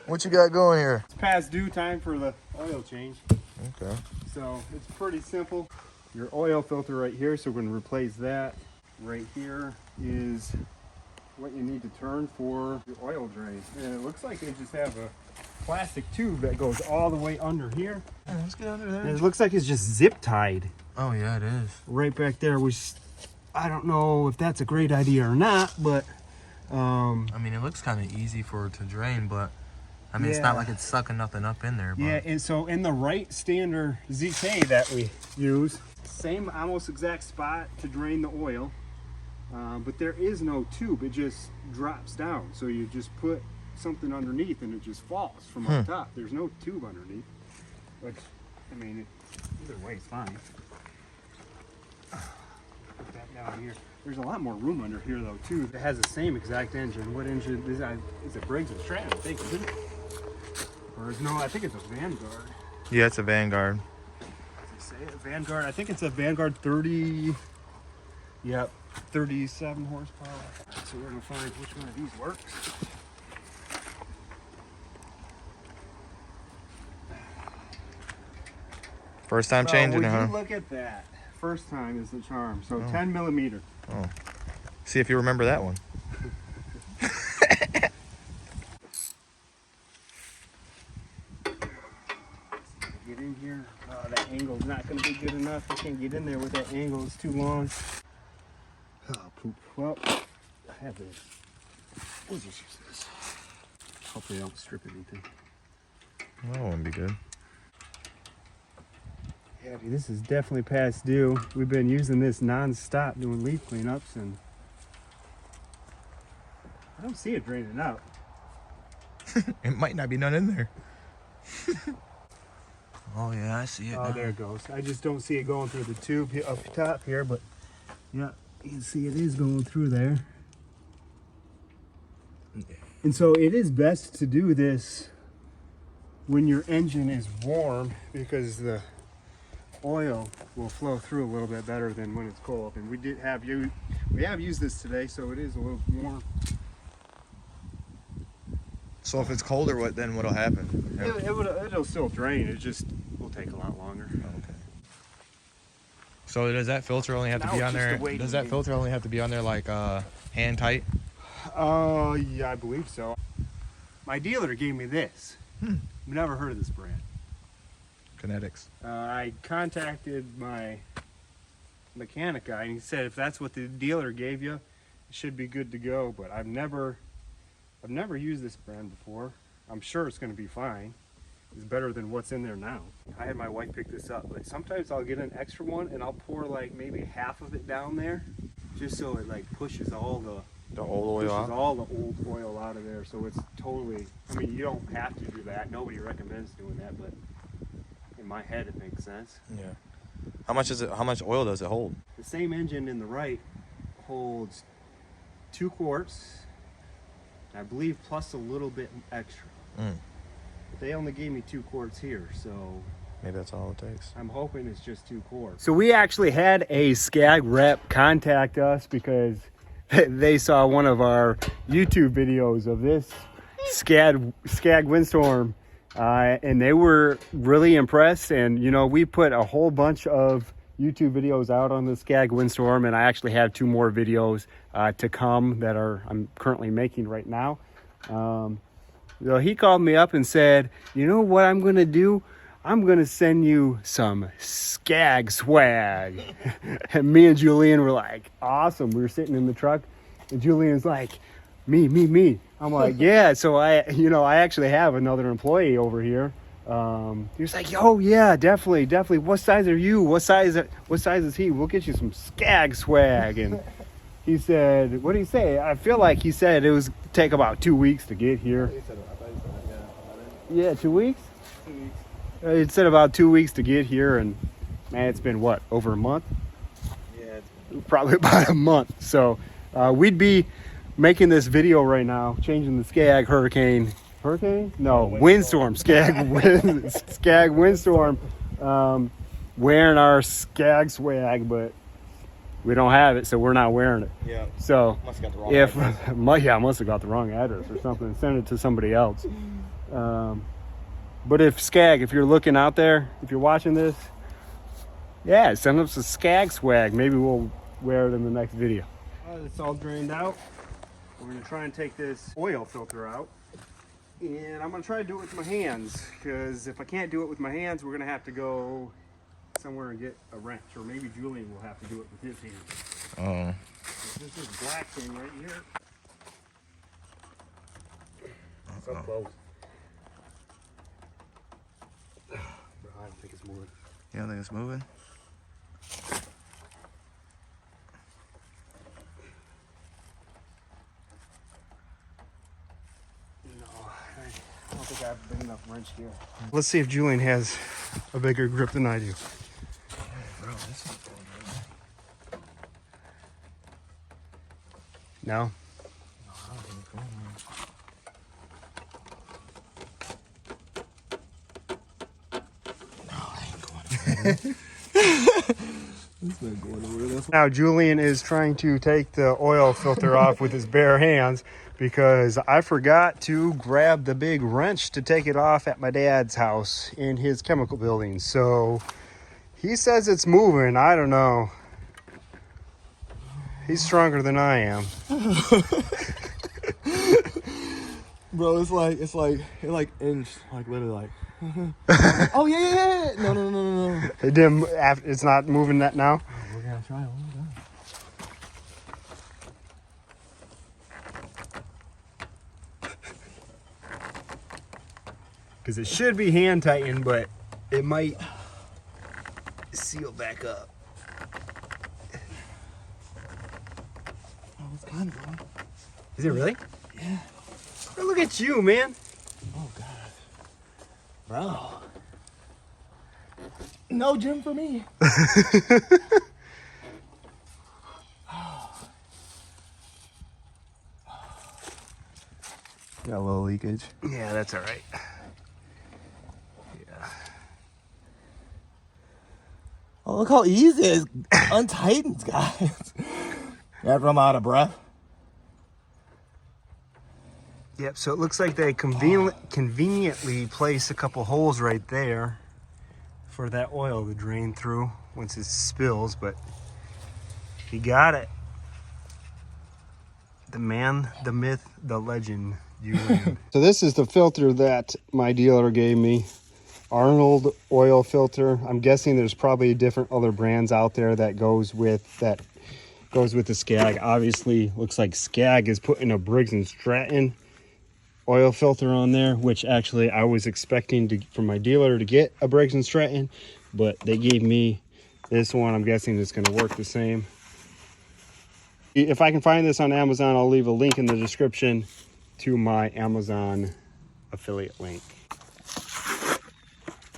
What you got going here? It's past due time for the oil change. Okay. So it's pretty simple. Your oil filter right here, so we're going to replace that. Right here is what you need to turn for your oil drain. And it looks like they just have a plastic tube that goes all the way under here. Yeah, let's get under there. And it looks like it's just zip tied. Oh yeah, it is. Right back there, which I don't know if that's a great idea or not, but I mean, it looks kind of easy for it to drain, but I mean, it's not like it's sucking nothing up in there. But. Yeah, and so in the right standard ZK that we use, same almost exact spot to drain the oil, but there is no tube. It just drops down. So you just put something underneath and it just falls from up top. There's no tube underneath, which, I mean, either way it's fine. Put that down here. There's a lot more room under here though too. It has the same exact engine. What engine is that? Is it Briggs & Stratton, I think, isn't it? Or is, no, I think it's a Vanguard. Yeah, it's a Vanguard. Does it say it? Vanguard? I think it's a Vanguard 30. Yep, 37 horsepower. Right, so we're gonna find which one of these works. First time changing it, huh? Look at that. First time is the charm. So 10 millimeter. Oh. See if you remember that one. Get in here. Oh, that angle's not going to be good enough. I can't get in there with that angle. It's too long. Oh, poop. Well, I have this. We'll just use this. Hopefully I don't strip anything. That wouldn't be good. Yeah, dude, this is definitely past due. We've been using this non-stop doing leaf cleanups, and I don't see it draining out. It might not be none in there. Oh yeah, I see it. Oh, now. there it goes. I just don't see it going through the tube here, up top here, but yeah, you can see it is going through there. And so it is best to do this when your engine is warm, because the oil will flow through a little bit better than when it's cold. And we have used this today, so it is a little warm. So if it's colder, then what'll happen? It'll still drain. It just will take a lot longer. Okay. So does that filter only have to be on there? Does that filter only have to be on there like hand tight? Yeah, I believe so. My dealer gave me this. I've never heard of this brand. Kinetix. I contacted my mechanic guy, and he said if that's what the dealer gave you, it should be good to go. But I've never used this brand before. I'm sure it's going to be fine. It's better than what's in there now. I had my wife pick this up, but sometimes I'll get an extra one and I'll pour like maybe half of it down there, just so it like pushes all the old oil out. All the old oil out of there. So it's totally. I mean, you don't have to do that. Nobody recommends doing that, but in my head it makes sense. Yeah. How much is it? How much oil does it hold? The same engine in the right holds 2 quarts, I believe, plus a little bit extra. But they only gave me 2 quarts here, so maybe that's all it takes. I'm hoping it's just 2 quarts. So we actually had a Scag rep contact us because they saw one of our YouTube videos of this Scag windstorm, and they were really impressed. And you know, we put a whole bunch of YouTube videos out on the Scag windstorm, and I actually have 2 more videos to come that I'm currently making right now. So he called me up and said, you know what I'm going to do? I'm going to send you some Scag swag. And me and Julian were like, awesome. We were sitting in the truck, and Julian's like, me. I'm like, yeah. So I actually have another employee over here. He was like, oh yeah, definitely. What size are you? What size is he? We'll get you some Scag swag. And he said, what did he say? I feel like he said it was take about 2 weeks to get here. Yeah, 2 weeks? 2 weeks. It said about 2 weeks to get here, and man, it's been what, over a month? Yeah. Probably about a month. So we'd be making this video right now, changing the Scag windstorm, Scag windstorm, wearing our Scag swag, but we don't have it, so we're not wearing it. Yeah. So must have got the wrong address. I must have got the wrong address or something and sent it to somebody else. But if Scag, if you're looking out there, if you're watching this, yeah, send us a Scag swag. Maybe we'll wear it in the next video. It's all drained out. We're gonna try and take this oil filter out. And I'm gonna try to do it with my hands, because if I can't do it with my hands, we're gonna have to go somewhere and get a wrench, or maybe Julian will have to do it with his hands. Oh. This is black thing right here. So close. Bro, I don't think it's moving. You don't think it's moving? No, I don't think I have a big enough wrench here. Let's see if Julian has a bigger grip than I do. Bro, this is going right. No? No, I don't think it's going right. Now Julian is trying to take the oil filter off with his bare hands because I forgot to grab the big wrench to take it off at my dad's house in his chemical building. So he says it's moving. I don't know. He's stronger than I am. Bro, it inched, like literally like. Oh yeah. No. It didn't. It's not moving that now. We're gonna try it. Because it should be hand tightened, but it might seal back up. Oh, it's kind of going. Is it really? Yeah. Oh, look at you, man. Oh God. Bro. No gym for me. Got a little leakage. Yeah, that's all right. Yeah. Oh, look how easy it untightens, guys. After I'm out of breath. Yep, so it looks like they conveniently place a couple holes right there for that oil to drain through once it spills, but he got it. The man, the myth, the legend, Julian. So this is the filter that my dealer gave me. Arnold Oil Filter. I'm guessing there's probably different other brands out there that goes with the Scag. Obviously, looks like Scag is putting a Briggs & Stratton oil filter on there, which actually I was expecting from my dealer to get a Briggs & Stratton, but they gave me this one. I'm guessing it's going to work the same. If I can find this on Amazon, I'll leave a link in the description to my Amazon affiliate link.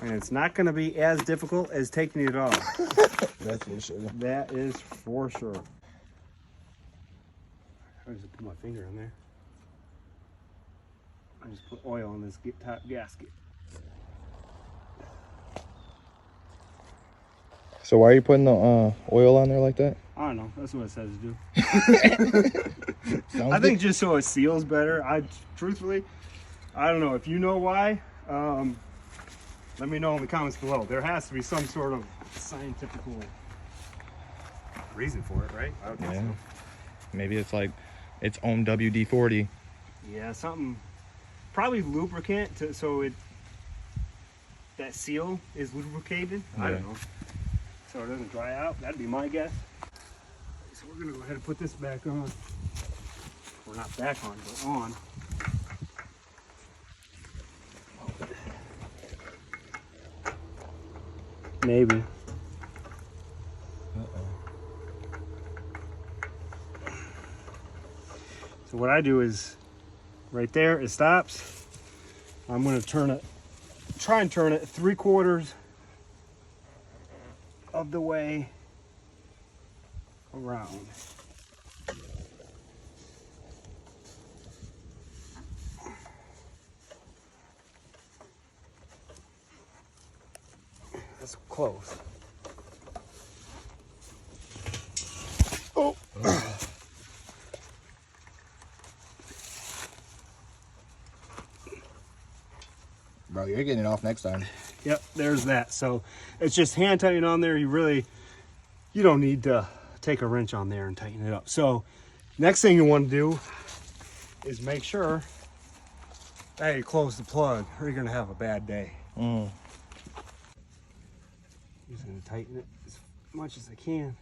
And it's not going to be as difficult as taking it off. That's for sure. That is for sure. I just put my finger on there. I just put oil on this top gasket. So why are you putting the oil on there like that? I don't know. That's what it says to do. I think just so it seals better. Truthfully, I don't know. If you know why, let me know in the comments below. There has to be some sort of scientific reason for it, right? I would think so. Maybe it's like its own WD-40. Yeah, something. Probably lubricant so that seal is lubricated. Yeah. I don't know. So it doesn't dry out. That'd be my guess. So we're gonna go ahead and put this back on. We're not back on, but on. Maybe. So what I do is, right there, it stops. I'm gonna try and turn it 3/4 of the way around. That's close. Oh. Bro, you're getting it off next time. Yep, there's that. So it's just hand tighten on there. You don't need to take a wrench on there and tighten it up. So next thing you want to do is make sure that you close the plug or you're going to have a bad day. Mm. Just going to tighten it as much as I can.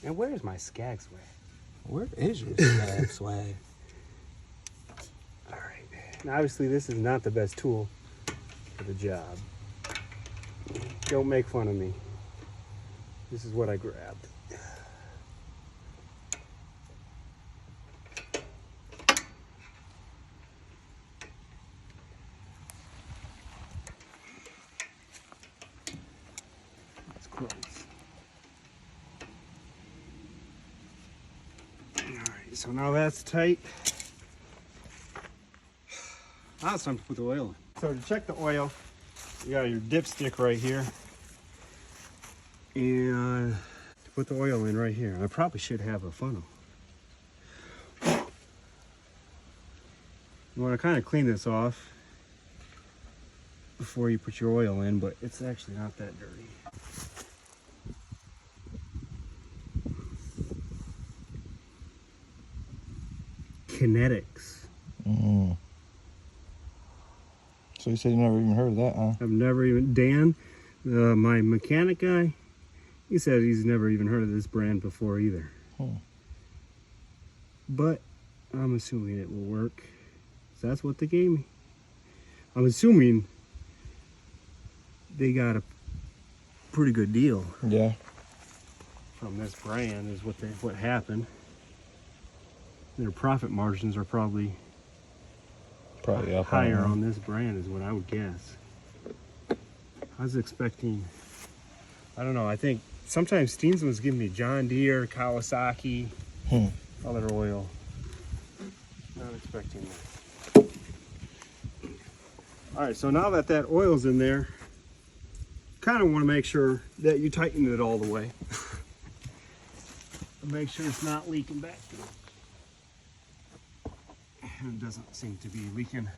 And where's my Scag swag? Where is your Scag swag? All right. Now, obviously, this is not the best tool for the job. Don't make fun of me. This is what I grabbed. It's close. All right, so now that's tight. Now it's time to put the oil in. So to check the oil, you got your dipstick right here. And to put the oil in right here. I probably should have a funnel. You want to kind of clean this off before you put your oil in, but it's actually not that dirty. Kinetix. Mm. So you said you never even heard of that, huh? I've never even, Dan, my mechanic guy, he said he's never even heard of this brand before either. But I'm assuming it will work. So that's what they gave me. I'm assuming they got a pretty good deal. Yeah. From this brand is what happened. Their profit margins are probably up higher on this brand is what I would guess. I was expecting, I don't know, I think sometimes Steensman's giving me John Deere, Kawasaki, other oil. Not expecting that. All right, so now that oil's in there, kind of want to make sure that you tighten it all the way. Make sure it's not leaking back through. And it doesn't seem to be leaking.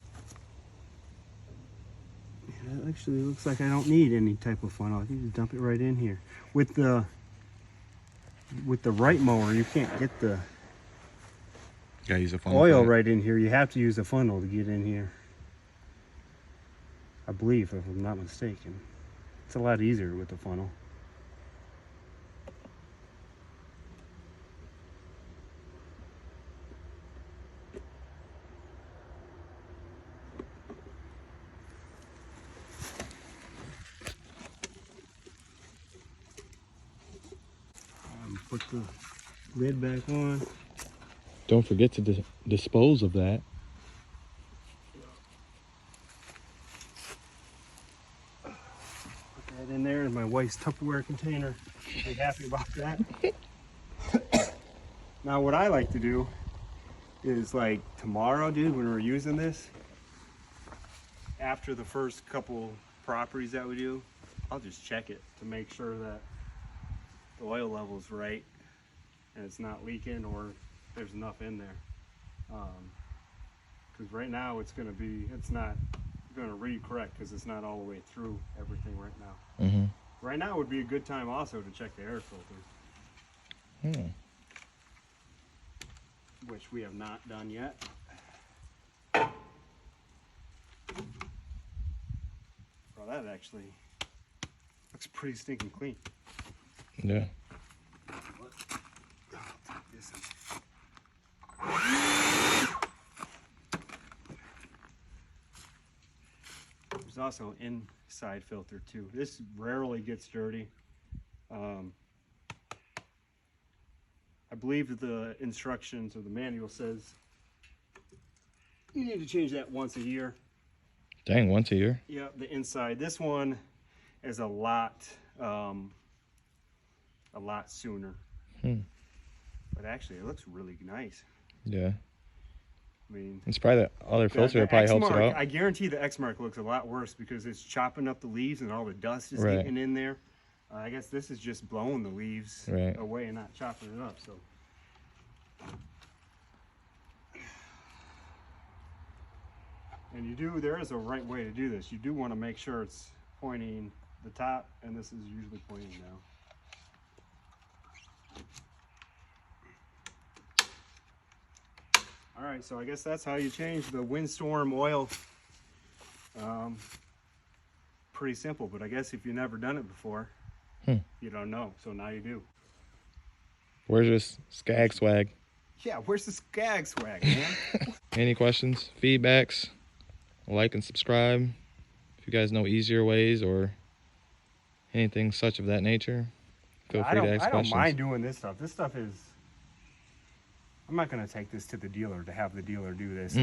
It actually looks like I don't need any type of funnel. I can just dump it right in here. With the right mower, you can't get the gotta use a funnel oil right in here. You have to use a funnel to get in here. I believe, if I'm not mistaken. It's a lot easier with the funnel. Put the lid back on. Don't forget to dispose of that. Put that in there in my wife's Tupperware container. She'll be happy about that. Now what I like to do is, like, tomorrow, dude, when we're using this, after the first couple properties that we do, I'll just check it to make sure that the oil level's right and it's not leaking or there's enough in there. Because right now it's not going to read correct because it's not all the way through everything right now. Right now would be a good time also to check the air filter. Which we have not done yet. Well, that actually looks pretty stinking clean. Yeah. There's also an inside filter too. This rarely gets dirty. I believe the instructions or the manual says you need to change that once a year. Dang, once a year? Yeah, the inside. This one is a lot sooner. But actually, it looks really nice. Yeah. I mean, it's probably that other filter that probably helps it out. I guarantee the X mark looks a lot worse because it's chopping up the leaves and all the dust is getting in there. I guess this is just blowing the leaves away and not chopping it up. So. And there is a right way to do this. You do want to make sure it's pointing the top, and this is usually pointing down. All right, so I guess that's how you change the windstorm oil. Pretty simple, but I guess if you've never done it before, you don't know. So now you do. Where's this Scag swag? Yeah, where's the Scag swag, man? Any questions, feedbacks? Like and subscribe. If you guys know easier ways or anything such of that nature, feel free to ask questions. I don't mind doing this stuff. This stuff is... I'm not going to take this to the dealer to have the dealer do this.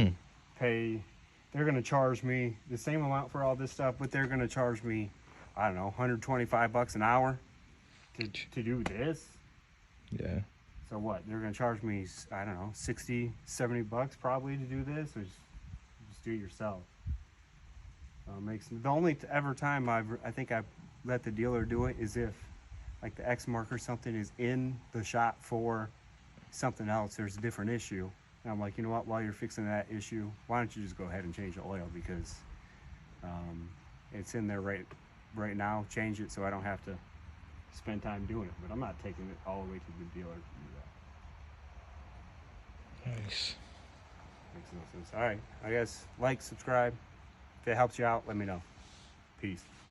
Pay... They're going to charge me the same amount for all this stuff, but they're going to charge me, I don't know, $125 an hour to do this. Yeah. So what? They're going to charge me, I don't know, 60, 70 bucks probably to do this, or just do it yourself. The only ever time I think I've let the dealer do it is if like the X mark or something is in the shop for something else, there's a different issue. And I'm like, you know what, while you're fixing that issue, why don't you just go ahead and change the oil, because it's in there right now. Change it so I don't have to spend time doing it. But I'm not taking it all the way to the dealer to do that. Nice. Makes no sense. All right, I guess like, subscribe. If it helps you out, let me know. Peace.